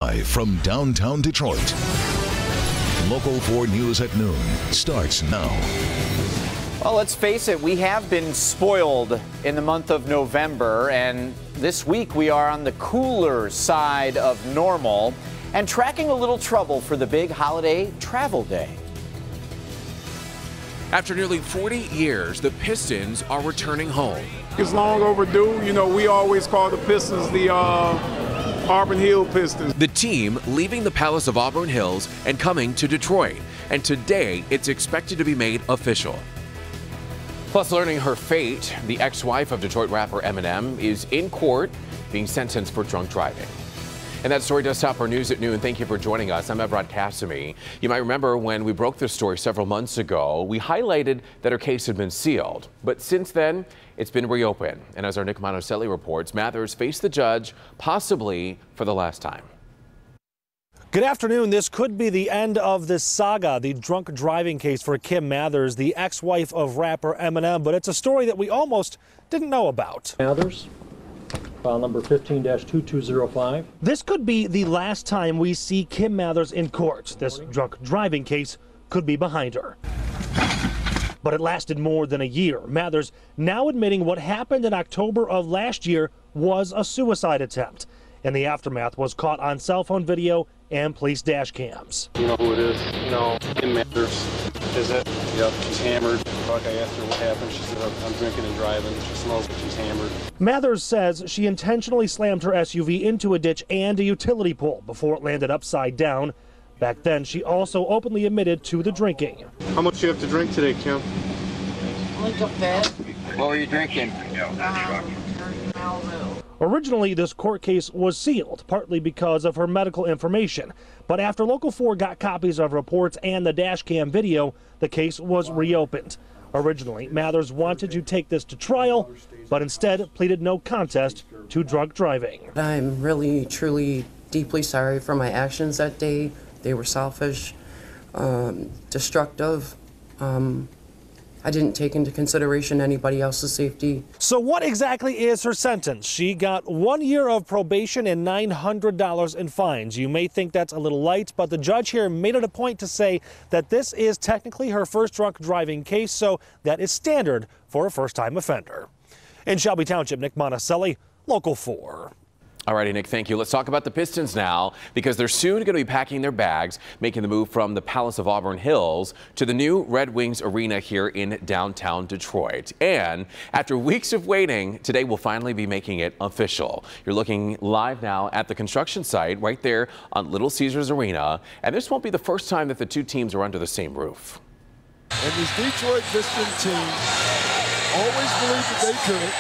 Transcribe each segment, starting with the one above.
Live from downtown Detroit. Local 4 News at noon starts now. Well, let's face it, we have been spoiled in the month of November, and this week we are on the cooler side of normal and tracking a little trouble for the big holiday travel day. After nearly 40 years, the Pistons are returning home. It's long overdue. You know, we always call the Pistons the Auburn Hill Pistons. The team leaving the Palace of Auburn Hills and coming to Detroit. And today, it's expected to be made official. Plus, learning her fate, the ex-wife of Detroit rapper Eminem is in court being sentenced for drunk driving. And that story does stop our news at noon. Thank you for joining us. I'm Beverly. You might remember when we broke this story several months ago, we highlighted that her case had been sealed. But since then, it's been reopened. And as our Nick Monticelli reports, Mathers faced the judge possibly for the last time. Good afternoon. This could be the end of this saga, the drunk driving case for Kim Mathers, the ex-wife of rapper Eminem. But it's a story that we almost didn't know about. Mathers, file number 15-2205. This could be the last time we see Kim Mathers in court. This drunk driving case could be behind her. But it lasted more than a year. Mathers now admitting what happened in October of last year was a suicide attempt. And the aftermath was caught on cell phone video and police dash cams. You know who it is? No, Kim Mathers. Is it? Yep, she's hammered. Like I asked her what happened. She said, I'm drinking and driving. She smells like she's hammered. Mathers says she intentionally slammed her SUV into a ditch and a utility pole before it landed upside down. Back then, she also openly admitted to the drinking. How much do you have to drink today, Kim? Like a bit. What were you drinking? Originally, this court case was sealed, partly because of her medical information. But after Local 4 got copies of reports and the dash cam video, the case was reopened. Originally, Mathers wanted to take this to trial, but instead pleaded no contest to drunk driving. I'm really, truly, deeply sorry for my actions that day. They were selfish, destructive. I didn't take into consideration anybody else's safety. So what exactly is her sentence? She got 1 year of probation and $900 in fines. You may think that's a little light, but the judge here made it a point to say that this is technically her first drunk driving case, so that is standard for a first-time offender. In Shelby Township, Nick Monticelli, Local 4. All righty, Nick, thank you. Let's talk about the Pistons now, because they're soon going to be packing their bags, making the move from the Palace of Auburn Hills to the new Red Wings Arena here in downtown Detroit. And after weeks of waiting, today we'll finally be making it official. You're looking live now at the construction site right there on Little Caesars Arena. And this won't be the first time that the two teams are under the same roof. And this Detroit Pistons team always believed that they could.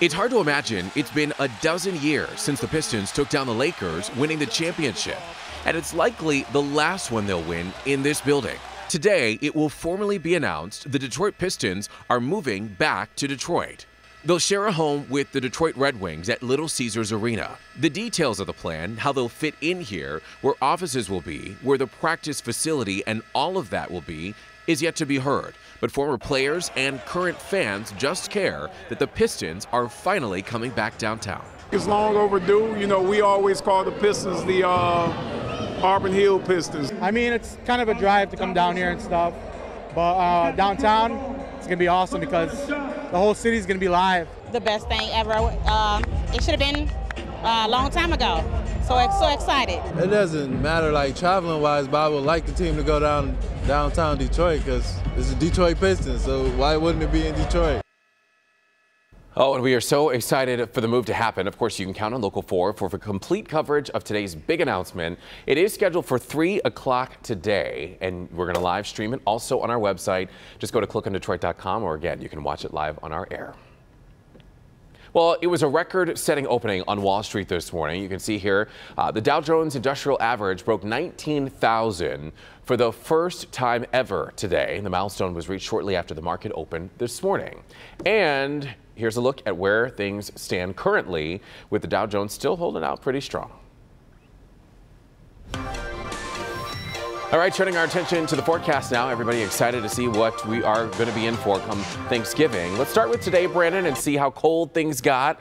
It's hard to imagine it's been a dozen years since the Pistons took down the Lakers, winning the championship. And it's likely the last one they'll win in this building. Today, it will formally be announced the Detroit Pistons are moving back to Detroit. They'll share a home with the Detroit Red Wings at Little Caesars Arena. The details of the plan, how they'll fit in here, where offices will be, where the practice facility and all of that will be, is yet to be heard. But former players and current fans just care that the Pistons are finally coming back downtown. It's long overdue. You know, we always call the Pistons the Auburn Hill Pistons. I mean, it's kind of a drive to come down here and stuff, but downtown, it's gonna be awesome because the whole city's gonna be live. The best thing ever. It should have been a long time ago. So excited. It doesn't matter, like, traveling-wise, but I would like the team to go downtown Detroit because it's the Detroit Pistons, so why wouldn't it be in Detroit? Oh, and we are so excited for the move to happen. Of course, you can count on Local 4 for complete coverage of today's big announcement. It is scheduled for 3 o'clock today, and we're going to live stream it also on our website. Just go to clickondetroit.com, or again, you can watch it live on our air. Well, it was a record-setting opening on Wall Street this morning. You can see here the Dow Jones Industrial Average broke 19,000 for the first time ever today. The milestone was reached shortly after the market opened this morning. And here's a look at where things stand currently, with the Dow Jones still holding out pretty strong. All right, turning our attention to the forecast now. Everybody excited to see what we are going to be in for come Thanksgiving. Let's start with today, Brandon, and see how cold things got.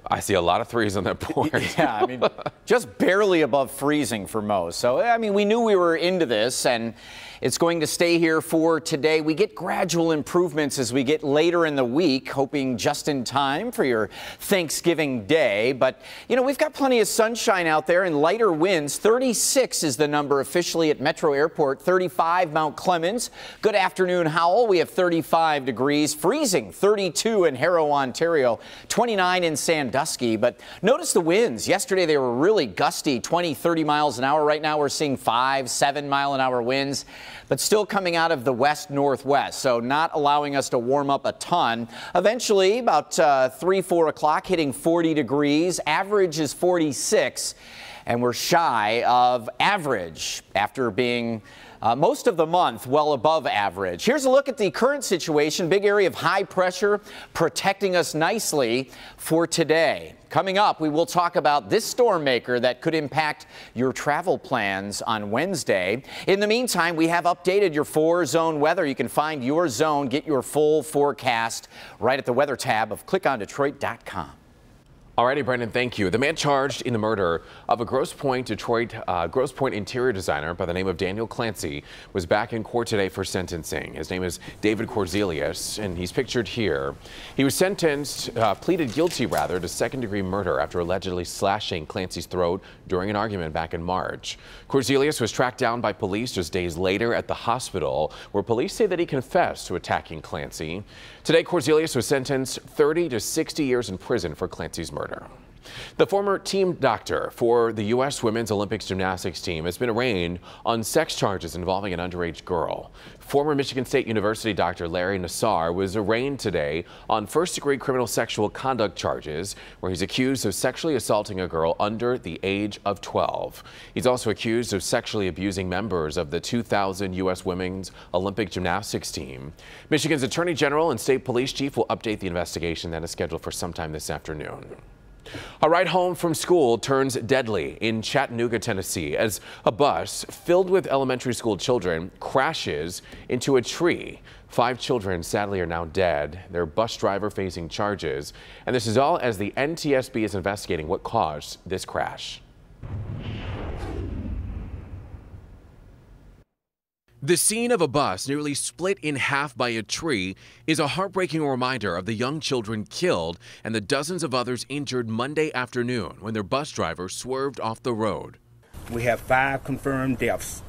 I see a lot of threes on that board. Yeah, I mean, just barely above freezing for most. So, I mean, we knew we were into this, and it's going to stay here for today. We get gradual improvements as we get later in the week, hoping just in time for your Thanksgiving Day. But, you know, we've got plenty of sunshine out there and lighter winds. 36 is the number officially at Metro Airport, 35 Mount Clemens. Good afternoon, Howell. We have 35 degrees, freezing 32 in Harrow, Ontario, 29 in Sandusky. But notice the winds. Yesterday they were really gusty, 20, 30 miles an hour. Right now we're seeing 5, 7 mile an hour winds, but still coming out of the west-northwest, so not allowing us to warm up a ton. Eventually, about 3, 4 o'clock, hitting 40 degrees. Average is 46, and we're shy of average after being most of the month well above average. Here's a look at the current situation. Big area of high pressure protecting us nicely for today. Coming up, we will talk about this storm maker that could impact your travel plans on Wednesday. In the meantime, we have updated your 4-zone weather. You can find your zone, get your full forecast right at the weather tab of clickondetroit.com. Alrighty, Brendan, thank you. The man charged in the murder of a Grosse Pointe interior designer by the name of Daniel Clancy was back in court today for sentencing. His name is David Korzelius, and he's pictured here. He was pleaded guilty to second-degree murder after allegedly slashing Clancy's throat during an argument back in March. Korzelius was tracked down by police just days later at the hospital, where police say that he confessed to attacking Clancy. Today, Korzelius was sentenced 30 to 60 years in prison for Clancy's murder. The former team doctor for the U.S. Women's Olympics gymnastics team has been arraigned on sex charges involving an underage girl. Former Michigan State University Dr. Larry Nassar was arraigned today on first-degree criminal sexual conduct charges, where he's accused of sexually assaulting a girl under the age of 12. He's also accused of sexually abusing members of the 2000 U.S. Women's Olympic gymnastics team. Michigan's Attorney General and State Police Chief will update the investigation that is scheduled for sometime this afternoon. A ride home from school turns deadly in Chattanooga, Tennessee, as a bus filled with elementary school children crashes into a tree. 5 children sadly are now dead. Their bus driver facing charges. And this is all as the NTSB is investigating what caused this crash. The scene of a bus nearly split in half by a tree is a heartbreaking reminder of the young children killed and the dozens of others injured Monday afternoon when their bus driver swerved off the road. We have 5 confirmed deaths.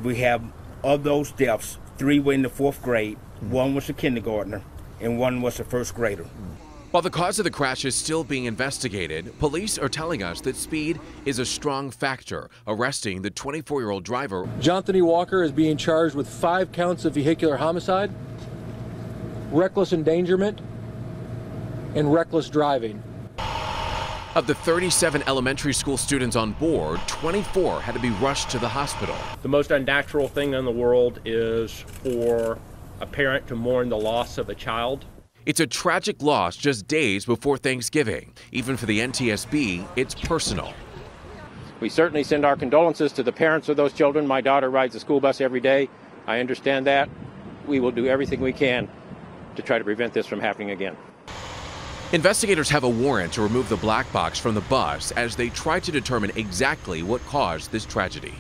We have, of those deaths, 3 were in the 4th grade, 1 was a kindergartner, and 1 was a 1st grader. While the cause of the crash is still being investigated, police are telling us that speed is a strong factor, arresting the 24-year-old driver. Jonathan Walker is being charged with 5 counts of vehicular homicide, reckless endangerment, and reckless driving. Of the 37 elementary school students on board, 24 had to be rushed to the hospital. The most unnatural thing in the world is for a parent to mourn the loss of a child. It's a tragic loss just days before Thanksgiving. Even for the NTSB, it's personal. We certainly send our condolences to the parents of those children. My daughter rides the school bus every day. I understand that. We will do everything we can to try to prevent this from happening again. Investigators have a warrant to remove the black box from the bus as they try to determine exactly what caused this tragedy.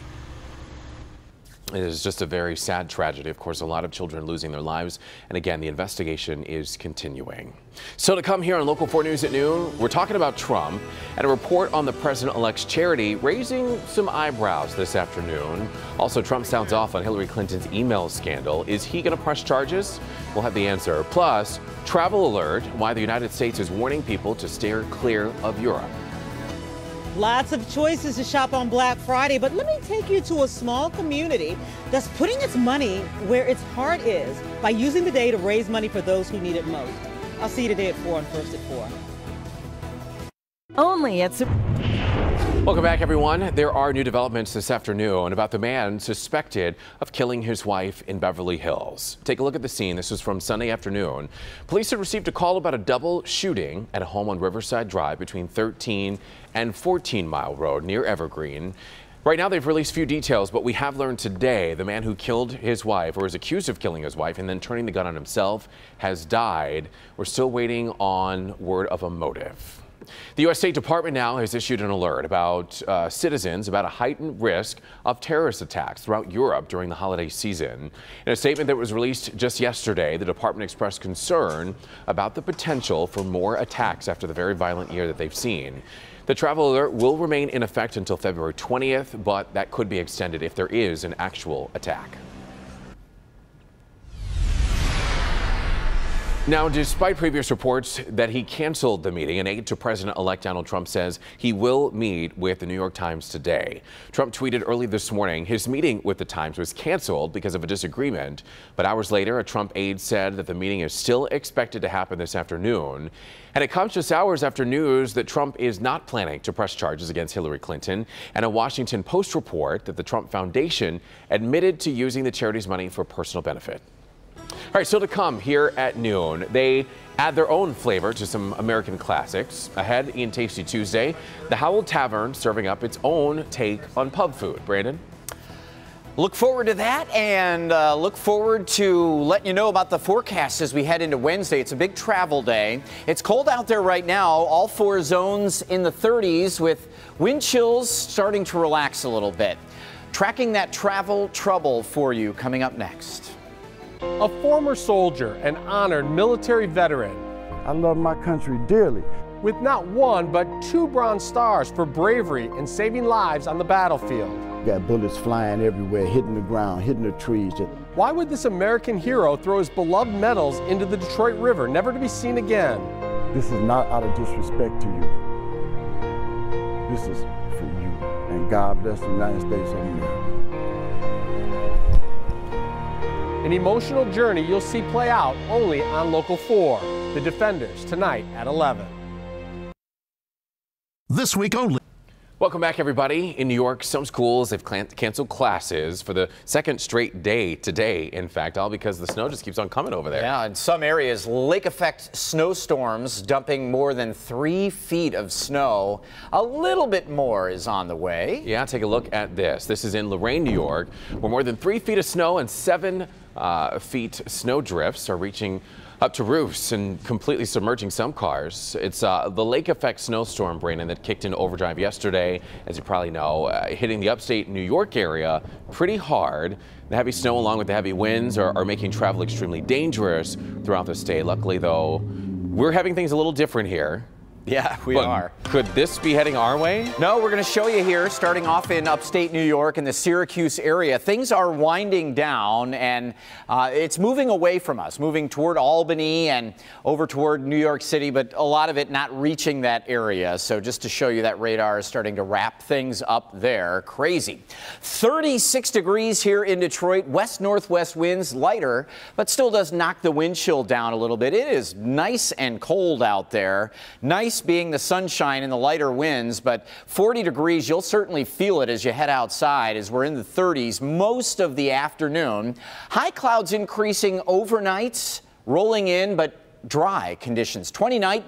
It is just a very sad tragedy. Of course, a lot of children losing their lives. And again, the investigation is continuing. So to come here on Local 4 News at noon, we're talking about Trump and a report on the president-elect's charity raising some eyebrows this afternoon. Also, Trump sounds off on Hillary Clinton's email scandal. Is he going to press charges? We'll have the answer. Plus, travel alert, why the United States is warning people to steer clear of Europe. Lots of choices to shop on Black Friday, but let me take you to a small community that's putting its money where its heart is by using the day to raise money for those who need it most. I'll see you today at 4 on First at 4. Only at... Welcome back, everyone. There are new developments this afternoon about the man suspected of killing his wife in Beverly Hills. Take a look at the scene. This was from Sunday afternoon. Police had received a call about a double shooting at a home on Riverside Drive between 13 and 14 Mile Road near Evergreen. Right now, they've released few details, but we have learned today the man who killed his wife, or is accused of killing his wife and then turning the gun on himself, has died. We're still waiting on word of a motive. The U.S. State Department now has issued an alert about citizens about a heightened risk of terrorist attacks throughout Europe during the holiday season. In a statement that was released just yesterday, the department expressed concern about the potential for more attacks after the very violent year that they've seen. The travel alert will remain in effect until February 20th, but that could be extended if there is an actual attack. Now, despite previous reports that he canceled the meeting, an aide to President-elect Donald Trump says he will meet with the New York Times today. Trump tweeted early this morning his meeting with the Times was canceled because of a disagreement. But hours later, a Trump aide said that the meeting is still expected to happen this afternoon. And it comes just hours after news that Trump is not planning to press charges against Hillary Clinton, and a Washington Post report that the Trump Foundation admitted to using the charity's money for personal benefit. All right, still to come here at noon. They add their own flavor to some American classics. Ahead in Tasty Tuesday, the Howell Tavern serving up its own take on pub food. Brandon? Look forward to that, and look forward to letting you know about the forecast as we head into Wednesday. It's a big travel day. It's cold out there right now. All 4 zones in the 30s with wind chills starting to relax a little bit. Tracking that travel trouble for you coming up next. A former soldier, an honored military veteran. I love my country dearly. With not 1, but 2 Bronze Stars for bravery and saving lives on the battlefield. Got bullets flying everywhere, hitting the ground, hitting the trees. Why would this American hero throw his beloved medals into the Detroit River, never to be seen again? This is not out of disrespect to you. This is for you. And God bless the United States of America. An emotional journey you'll see play out only on Local 4. The Defenders, tonight at 11. This week only. Welcome back, everybody. In New York, some schools have canceled classes for the second straight day today, in fact, all because the snow just keeps on coming over there. Yeah, in some areas, lake-effect snowstorms dumping more than 3 feet of snow. A little bit more is on the way. Yeah, take a look at this. This is in Lorain, New York, where more than 3 feet of snow and 7 feet snow drifts are reaching up to roofs and completely submerging some cars. It's the lake effect snowstorm, Brandon, that kicked into overdrive yesterday, as you probably know, hitting the upstate New York area pretty hard. The heavy snow along with the heavy winds are making travel extremely dangerous throughout the state. Luckily, though, we're having things a little different here. Yeah, we are. Could this be heading our way? No, we're going to show you here, starting off in upstate New York in the Syracuse area. Things are winding down, and it's moving away from us, moving toward Albany and over toward New York City, but a lot of it not reaching that area. So just to show you, that radar is starting to wrap things up there. Crazy. 36 degrees here in Detroit. West-northwest winds, lighter, but still does knock the wind chill down a little bit. It is nice and cold out there. Nice being the sunshine and the lighter winds, but 40 degrees, you'll certainly feel it as you head outside, as we're in the 30s most of the afternoon. High clouds increasing overnight, rolling in, but dry conditions. 29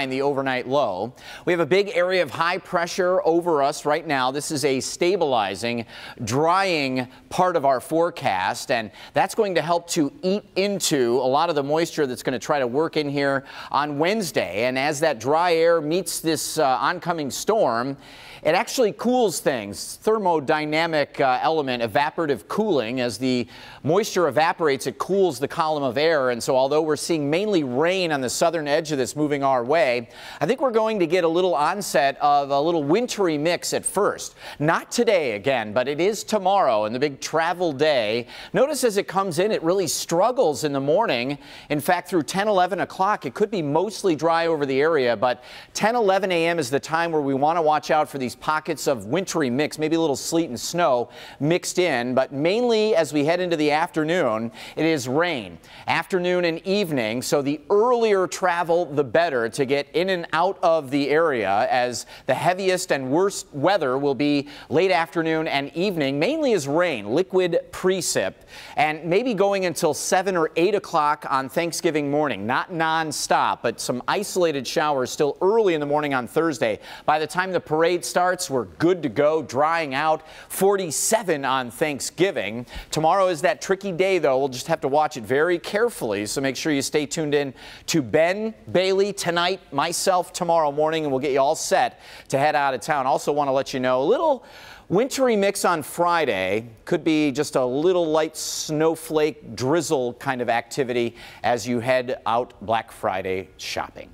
the overnight low. We have a big area of high pressure over us right now. This is a stabilizing, drying part of our forecast, and that's going to help to eat into a lot of the moisture that's going to try to work in here on Wednesday. And as that dry air meets this oncoming storm, it actually cools things. Thermodynamic element, evaporative cooling. As the moisture evaporates, it cools the column of air. And so although we're seeing mainly rain on the southern edge of this moving our way, I think we're going to get a little onset of a little wintry mix at first. Not today again, but it is tomorrow and the big travel day. Notice as it comes in, it really struggles in the morning. In fact, through 10, 11 o'clock, it could be mostly dry over the area, but 10, 11 a.m. is the time where we want to watch out for these pockets of wintry mix, maybe a little sleet and snow mixed in, but mainly as we head into the afternoon, it is rain. Afternoon and evening, so the earlier travel, the better to get in and out of the area, as the heaviest and worst weather will be late afternoon and evening, mainly as rain, liquid precip, and maybe going until 7 or 8 o'clock on Thanksgiving morning. Not non-stop, but some isolated showers still early in the morning on Thursday. By the time the parade starts, we're good to go, drying out. 47 on Thanksgiving. Tomorrow is that tricky day, though. We'll just have to watch it very carefully, so make sure you stay tuned tuned in to Ben Bailey tonight, myself tomorrow morning, and we'll get you all set to head out of town. Also want to let you know, a little wintry mix on Friday. Could be just a little light snowflake drizzle kind of activity as you head out Black Friday shopping.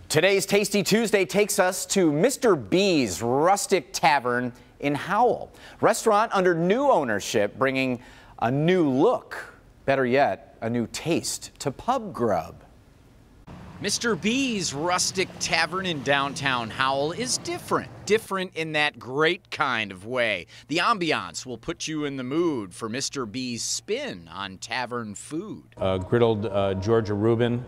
Today's Tasty Tuesday takes us to Mr. B's Rustic Tavern in Howell. Restaurant under new ownership, bringing a new look, better yet, a new taste to pub grub. Mr. B's Rustic Tavern in downtown Howell is different. Different in that great kind of way. The ambiance will put you in the mood for Mr. B's spin on tavern food. Griddled Georgia Reuben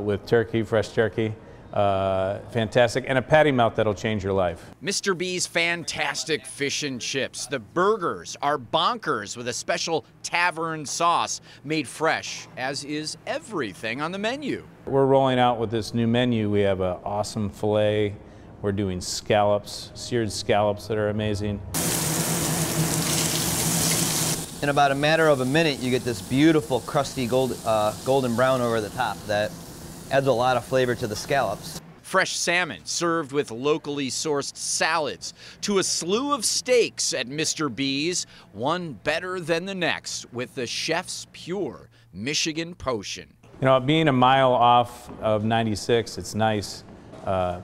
with turkey, fresh turkey. Fantastic, and a patty melt that'll change your life. Mr. B's fantastic fish and chips. The burgers are bonkers with a special tavern sauce made fresh, as is everything on the menu. We're rolling out with this new menu. We have an awesome filet. We're doing scallops, seared scallops that are amazing. In about a matter of a minute, you get this beautiful crusty golden brown over the top that adds a lot of flavor to the scallops. Fresh salmon served with locally sourced salads, to a slew of steaks at Mr. B's, one better than the next with the chef's pure Michigan potion. You know, being a mile off of 96, it's nice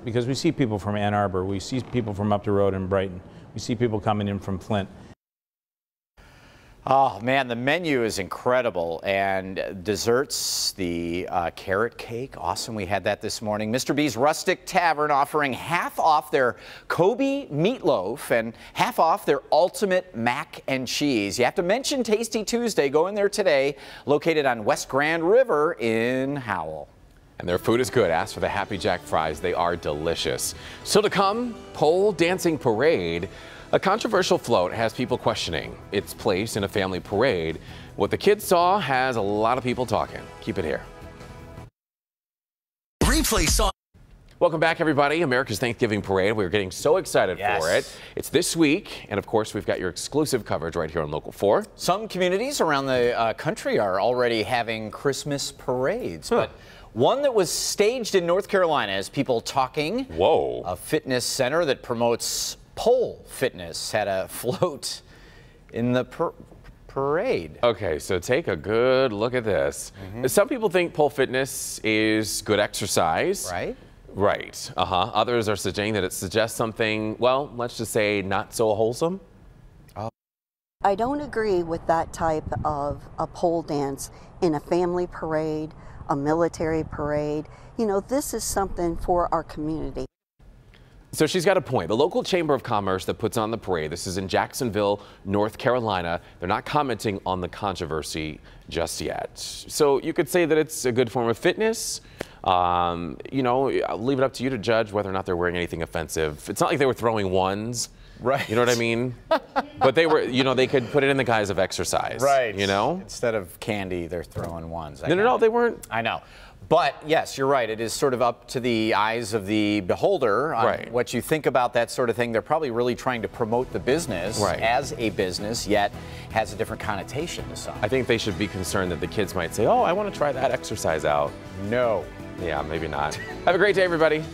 because we see people from Ann Arbor, we see people from up the road in Brighton, we see people coming in from Flint. Oh man, the menu is incredible, and desserts, the carrot cake, awesome. We had that this morning. Mr. B's Rustic Tavern offering half off their Kobe meatloaf and half off their ultimate mac and cheese. You have to mention Tasty Tuesday. Go in there today, located on West Grand River in Howell. And their food is good. Ask for the Happy Jack fries. They are delicious. Still to come, pole dancing parade. A controversial float has people questioning its place in a family parade. What the kids saw has a lot of people talking. Keep it here. Replay song. Welcome back, everybody. America's Thanksgiving Parade. We're getting so excited for it. It's this week, and of course, we've got your exclusive coverage right here on Local 4. Some communities around the country are already having Christmas parades, but one that was staged in North Carolina has people talking. Whoa. A fitness center that promotes pole fitness had a float in the parade. Okay, so take a good look at this. Some people think pole fitness is good exercise. Right. Right. Others are suggesting that it suggests something, well, let's just say not so wholesome. I don't agree with that type of a pole dance in a family parade, a military parade. You know, this is something for our community. So she's got a point. The local Chamber of Commerce that puts on the parade, this is in Jacksonville, North Carolina, they're not commenting on the controversy just yet. So you could say that it's a good form of fitness. You know, I'll leave it up to you to judge whether or not they're wearing anything offensive. It's not like they were throwing ones. Right. You know what I mean? But they were, you know, they could put it in the guise of exercise. Right. You know? Instead of candy, they're throwing ones. No, they weren't. I know. But yes, you're right. It is sort of up to the eyes of the beholder on what you think about that sort of thing. They're probably really trying to promote the business as a business, yet has a different connotation to some. I think they should be concerned that the kids might say, oh, I want to try that exercise out. No. Yeah, maybe not. Have a great day, everybody.